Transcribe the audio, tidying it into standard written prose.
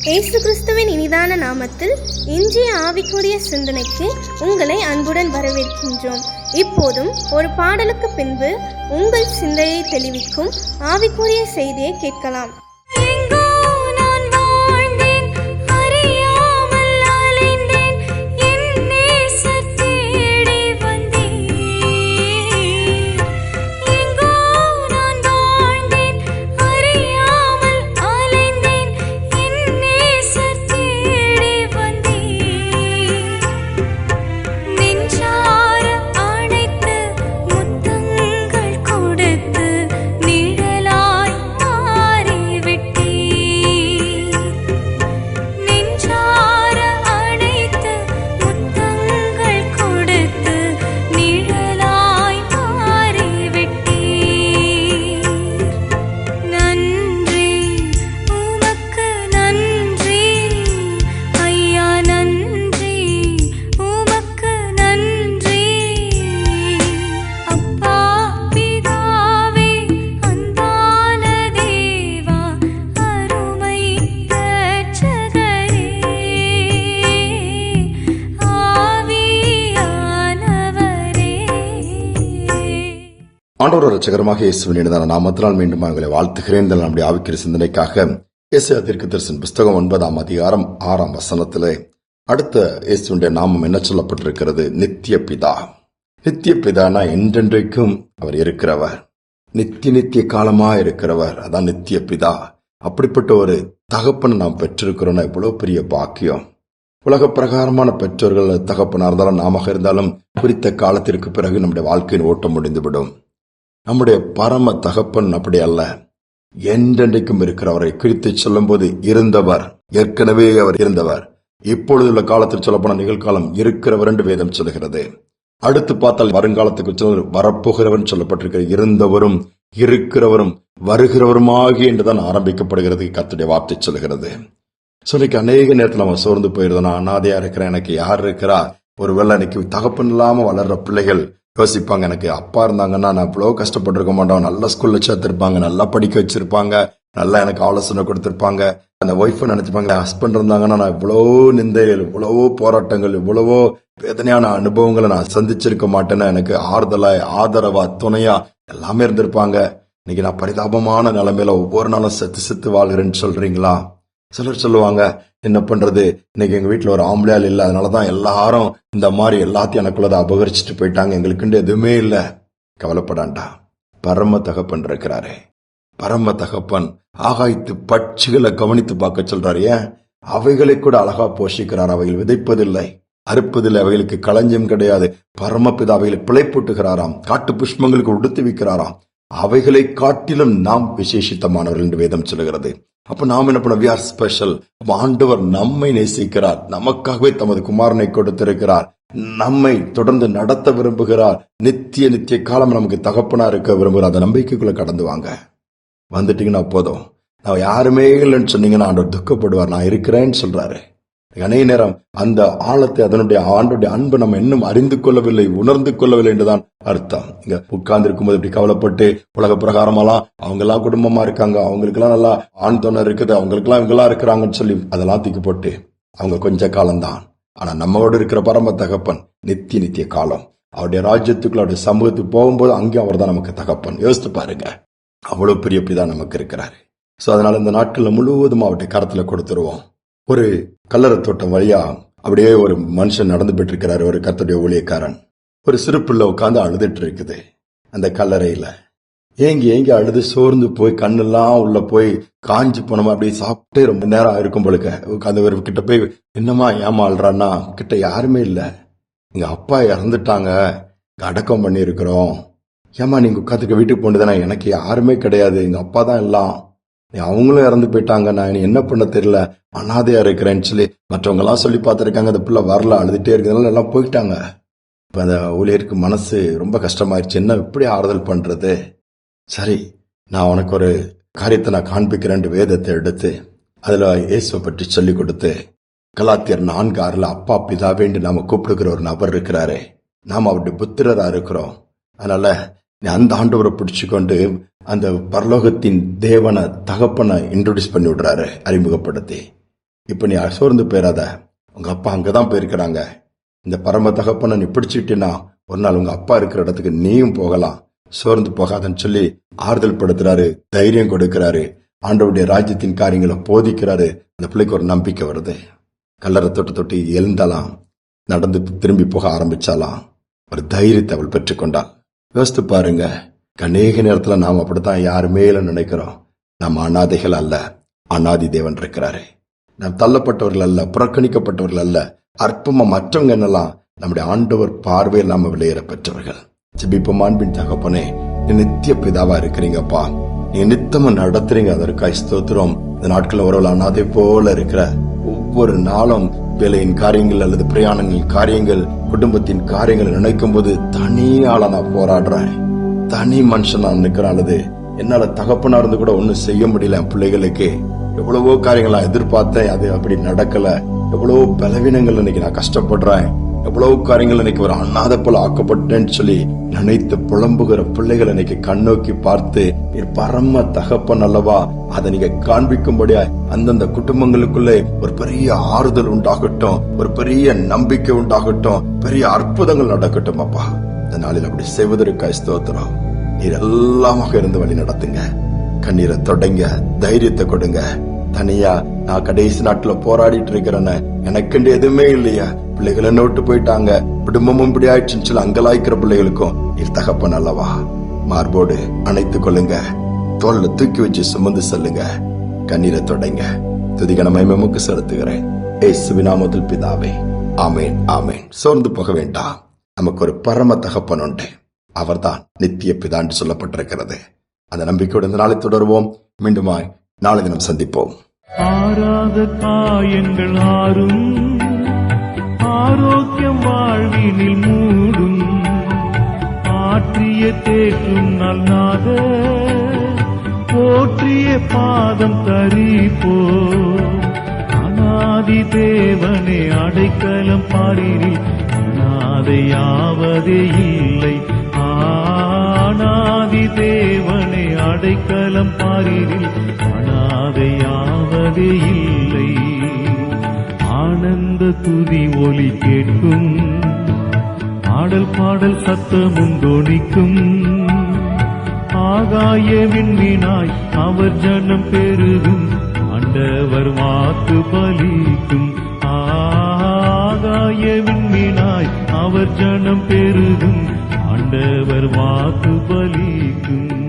இயேசு கிறிஸ்துவின் இனிதான நாமத்தில் இன்றைய ஆவிக்குரிய சிந்தனைக்கு உங்களை அன்புடன் வரவேற்கின்றோம். இப்போதும் ஒரு பாடலுக்கு பின்பு உங்கள் சிந்தையை தெளிவிக்கும் ஆவிக்குரிய செய்தியை கேட்கலாம். ஆண்டவர் இரட்சகருமாக இயேசுவின் இனிதான நாமத்தினால் மீண்டும் உங்களை வாழ்த்துகிறேன். நம்முடைய ஆவிக்குரிய சிந்தனைக்காக ஏசாயா தீர்க்கதரிசன புஸ்தகம் 9ஆம் அதிகாரம் 6ஆம் வசனத்திலே அடுத்த இயேசுவினுடைய நாமம் என்ன சொல்லப்பட்டிருக்கிறது? நித்திய பிதா. நித்திய பிதானா என்றென்றைக்கும் அவர் இருக்கிறவர், நித்திய காலமா இருக்கிறவர். அதான் நித்திய பிதா. அப்படிப்பட்ட ஒரு தகப்பனை நாம் பெற்றிருக்கிறோம்னா இவ்வளவு பெரிய பாக்கியம். உலக பிரகாரமான பெற்றோர்கள் தகப்பனா இருந்தாலும் நாம இருந்தாலும் குறித்த காலத்திற்கு பிறகு நம்முடைய வாழ்க்கையின் ஓட்டம் முடிந்துவிடும். நம்முடைய பரம தகப்பன் அப்படி அல்ல, என்றென்றைக்கும் இருக்கிறவரை குறித்து சொல்லும் போது இருந்தவர், ஏற்கனவே அவர் இருந்தவர், இப்பொழுதுள்ள காலத்தில் சொல்லப்போன நிகழ்காலம் இருக்கிறவர் என்று வேதம் சொல்லுகிறது. அடுத்து பார்த்தால் வருங்காலத்துக்கு சொல்ல வரப்போகிறவன் சொல்லப்பட்டிருக்கிற இருந்தவரும் இருக்கிறவரும் வருகிறவருமாகி என்றுதான் ஆரம்பிக்கப்படுகிறது. கர்த்தருடைய வார்த்தை சொல்லுகிறது. இன்னைக்கு அநேக நேரத்தில் நம்ம சோர்ந்து போயிருந்தோம். நான் அனாதையா இருக்கிறேன், எனக்கு யார் இருக்கிறா? ஒருவேளை எனக்கு தகப்பன் இல்லாம வளர்ற பிள்ளைகள் யோசிப்பாங்க, எனக்கு அப்பா இருந்தாங்கன்னா நான் இவ்வளவு கஷ்டப்பட்டிருக்க மாட்டோம். நல்ல ஸ்கூல்ல சேர்த்திருப்பாங்க, நல்லா படிக்க வச்சிருப்பாங்க, நல்லா எனக்கு ஆலோசனை கொடுத்திருப்பாங்க. அந்த ஒய்ஃபை நினைச்சுப்பாங்க, ஹஸ்பண்ட் இருந்தாங்கன்னா நான் இவ்வளவோ நிந்தைகள், இவ்வளவோ போராட்டங்கள், இவ்வளவோ வேதனையான அனுபவங்களை நான் சந்திச்சிருக்க மாட்டேன்னு எனக்கு ஆறுதலா, ஆதரவா, துணையா எல்லாமே இருந்திருப்பாங்க. இன்னைக்கு நான் பரிதாபமான நிலைமையில ஒவ்வொரு நாளும் செத்து வாழ்கிறேன்னு சொல்றீங்களா? சிலர் சொல்லுவாங்க, என்ன பண்றது, இன்னைக்கு எங்க வீட்டுல ஒரு ஆம்பளையால் இல்ல, அதனாலதான் எல்லாரும் இந்த மாதிரி எல்லாத்தையும் எனக்குள்ளதை அபகரிச்சுட்டு போயிட்டாங்க, எங்களுக்குண்டு எதுவுமே இல்ல. கவலைப்படாண்டா, பரம தகப்பன் இருக்கிறாரே. பரம தகப்பன் ஆகாயத்து பட்சிகளை கவனித்து பார்க்க சொல்றாரு. ஏன்? அவைகளை கூட அழகா போஷிக்கிறார். அவைகள் விதைப்பதில்லை, அறுப்பதில்லை, அவைகளுக்கு களஞ்சியம் கிடையாது. பரமபிதா அவைகளை பிழைப்பூட்டுகிறாராம், காட்டு புஷ்பங்களுக்கு உடுத்து வைக்கிறாராம். அவைகளை காட்டிலும் நாம் விசேஷித்தமானவர்கள் என்று வேதம் சொல்லுகிறது. அப்ப நாம் என்ன பண்ண? we are special. ஆண்டவர் நம்மை நேசிக்கிறார், நமக்காகவே தமது குமாரனை கொடுத்திருக்கிறார், நம்மை தொடர்ந்து நடத்த விரும்புகிறார், நித்திய காலம் நமக்கு தகப்பனா இருக்க விரும்புகிறார். அந்த நம்பிக்கைக்குள்ள கடந்து வாங்க. வந்துட்டீங்கன்னா போதும். நான் யாருமே இல்லைன்னு சொன்னீங்கன்னா ஆண்டவர் துக்கப்படுவார். நான் இருக்கிறேன்னு சொல்றாரு. அநேக நேரம் அந்த ஆழத்தை, அதனுடைய ஆண்டுடைய அன்பு நம்ம இன்னும் அறிந்து கொள்ளவில்லை, உணர்ந்து கொள்ளவில்லை என்றுதான் அர்த்தம். இங்க உட்கார்ந்து இருக்கும்போது இப்படி கவலைப்பட்டு உலக பிரகாரமெல்லாம் அவங்க எல்லாம் குடும்பமா இருக்காங்க, அவங்களுக்கு எல்லாம் நல்லா ஆண் துணை இருக்குது, அவங்களுக்கு எல்லாம் இவங்கெல்லாம் இருக்கிறாங்கன்னு சொல்லி அதெல்லாம் தூக்கி போட்டு அவங்க கொஞ்ச காலம்தான். ஆனா நம்மளோட இருக்கிற பரம தகப்பன் நித்திய காலம். அவருடைய ராஜ்யத்துக்குள்ள, அவருடைய சமூகத்துக்கு போகும்போது அங்கேயும் அவர் தான் நமக்கு தகப்பன். யோசித்து பாருங்க, அவ்வளவு பெரிய பிதான் நமக்கு இருக்கிறாரு. சோ அதனால இந்த நாட்கள்ல முழுவதும் அவருடைய கரத்துல கொடுத்துருவோம். ஒரு கல்லறை தோட்டம் வழியா அப்படியே ஒரு மனுஷன் நடந்து போயிட்டு இருக்கிறாரு, ஒரு கர்த்தருடைய ஊழியக்காரன். ஒரு சிறு பிள்ளை உட்காந்து அழுதுட்டு இருக்குது அந்த கல்லறையில. ஏங்கி அழுது சோர்ந்து போய் கண்ணெல்லாம் உள்ள போய் காஞ்சி போனோமா, அப்படியே சாப்பிட்டே ரொம்ப நேரம் இருக்கும் பொழுது உட்காந்து ஒரு கிட்ட போய், என்னமா ஏமா அழுறான்னா, கிட்ட யாருமே இல்ல, எங்க அப்பா இறந்துட்டாங்க, அடக்கம் பண்ணி இருக்கிறோம். ஏமா நீங்க உட்காந்துக்க வீட்டுக்கு போனதுதானே? எனக்கு யாருமே கிடையாது, எங்க அப்பா தான் எல்லாம், அவங்களும் இறந்து போயிட்டாங்க, நான் என்ன பண்ண தெரியல, அனாதையா இருக்கிறேன்னு சொல்லி மற்றவங்க எல்லாம் சொல்லி பார்த்திருக்காங்க. அந்த பிள்ளை வரல, அழுதுட்டே இருக்கிறதுனால எல்லாம் போயிட்டாங்க. இப்ப அந்த ஊழியருக்கு மனசு ரொம்ப கஷ்டமாயிருச்சு. என்ன இப்படி ஆறுதல் பண்றது? சரி, நான் உனக்கு ஒரு காரியத்தை நான் காண்பிக்கிறேன். வேதத்தை எடுத்து அதுல இயேசுவை பற்றி சொல்லி கொடுத்து, கலாத்தியர் 4:6 அப்பா பிதாவேண்டு நாம கூப்பிடுகிற ஒரு நபர் இருக்கிறாரு, நாம அவருடைய புத்திரரா இருக்கிறோம். அதனால அந்த ஆண்டவரை பிடிச்சுக்கொண்டு அந்த பரலோகத்தின் தேவனை, தகப்பனை இன்ட்ரோடியூஸ் பண்ணி விடுறாரு, அறிமுகப்படுத்தி. இப்ப நீ சோர்ந்து போயிடாத. உங்க அப்பா அங்கதான் போயிருக்கிறாங்க. இந்த பரம தகப்பனை நீ பிடிச்சிட்டினா ஒரு நாள் உங்க அப்பா இருக்கிற இடத்துக்கு நீயும் போகலாம். சோர்ந்து போகாதன்னு சொல்லி ஆறுதல் படுத்துறாரு, தைரியம் கொடுக்கிறாரு, ஆண்டவருடைய ராஜ்யத்தின் காரியங்களை போதிக்கிறாரு. அந்த பிள்ளைக்கு ஒரு நம்பிக்கை வருது. கல்லறை தொட்டு தொட்டு எழுந்தாலாம், நடந்து திரும்பி போக ஆரம்பிச்சாலாம். ஒரு தைரியத்தை அவள் பெற்றுக்கொண்டாள். யோசித்து பாருங்க, அநேக நேரத்துல நாம் அப்படித்தான் யாருமே நினைக்கிறோம். நாம் அநாதைகள் அல்ல, அநாதி தேவன் இருக்கிறாரு. நாம் தள்ளப்பட்டவர்கள் அல்ல, புறக்கணிக்கப்பட்டவர்கள் அல்ல, அற்பமா மற்றவங்க என்னெல்லாம் நம்முடைய ஆண்டவர் பார்வையில் நாம விளையேற பெற்றவர்கள். ஜெபிப்போம். அன்பின் தகப்பனே, நீ நித்திய பிதாவா இருக்கிறீங்கப்பா. நீங்க நித்தமா நடத்துறீங்க, அதற்காக ஸ்தோத்திரம். இந்த நாட்கள் ஒரு அநாதை போல இருக்கிற ஒவ்வொரு நாளும் வேலையின் காரியங்கள் அல்லது பிரயாணங்களின் காரியங்கள், குடும்பத்தின் காரியங்களை நினைக்கும் போது தனியால நான் போராடுறேன், தனி மனுஷன் நான் நிக்கிறேன். அல்லது என்னால தகப்பனா இருந்து கூட ஒன்னும் செய்ய முடியல. என் பிள்ளைகளுக்கு எவ்வளவோ காரியங்கள் நான் எதிர்பார்த்தேன், அது அப்படி நடக்கல. எவ்வளவோ பலவீனங்கள் இன்னைக்கு நான் கஷ்டப்படுறேன், எவ்வளவு காரியங்கள் இன்னைக்கு ஒரு அண்ணாத போல ஆக்கப்பட்டேன்னு சொல்லி நினைத்து புலம்புகிற பிள்ளைகளை இன்னைக்கு கண்ணோக்கி பார்த்து, பரம தகப்பன் அல்லவா, அதை நீங்க காண்பிக்கும்படியா அந்தந்த குடும்பங்களுக்குள்ளே ஒரு பெரிய ஆறுதல் உண்டாகட்டும், ஒரு பெரிய நம்பிக்கை உண்டாகட்டும், பெரிய அற்புதங்கள் நடக்கட்டும். அப்பா, இந்த நாளில் அப்படி செய்வதற்காக ஸ்தோத்திரம். நீர் எல்லாமாக இருந்து வழி நடத்துங்க. கண்ணீரை தொடங்க, தைரியத்தை கொடுங்க. தனியா நான் கடைசி நாட்டுல போராடிட்டு இருக்கிறேன்னு எனக்குண்டு எதுவுமே இல்லையா, பிள்ளைகள் என்ன விட்டு போயிட்டாங்க, குடும்பமும் இப்படி ஆயிடுச்சுன்னு சொல்லி அங்கலாய்க்கிற பிள்ளைகளுக்கும் நீர் தகப்பன் அல்லவா, மார்போடு அணைத்துக் கொள்ளுங்க, தோல்ல தூக்கி வச்சு சுமந்து செல்லுங்க. கண்ணீரை தொடங்க. துதிகன மகிமைக்கு செலுத்துகிறேன் இயேசுவின் நாமத்தில் பிதாவே, ஆமேன், ஆமேன். சோர்ந்து போக வேண்டாம், நமக்கு ஒரு பரம தகப்பன் உண்டு. அவர்தான் நித்திய பிதா என்று சொல்லப்பட்டிருக்கிறது. அந்த நம்பிக்கையோடு இந்த நாளை தொடருவோம். மீண்டுமாய் நாளை தினம் சந்திப்போம். ஆறாத காயங்கள் ஆறும், ஆரோக்கியம் வாழ்வினில் மூடும், ஆற்றிய தேற்றும் நல்நாத, போற்றிய பாதம் தரிப்போ. அநாதி தேவனே அடைக்கலம் பாரினில் அநாதையாவதே இல்லை. அநாதி தேவனே அடைக்கலம் பாரினில் அநாதையாவதே இல்லை. ஆனந்த துதி ஒலி கேட்கும், ஆடல் பாடல் சத்தமும் தொனிக்கும். ஆகாய விண்மீனாய் அவர் ஜனம் பெருகும், ஆண்டவர் வாக்கு பலிக்கும். ஆகாய விண்மீனாய் அவர் ஜனம் பெருகும், ஆண்டவர் வாக்கு பலிக்கும்.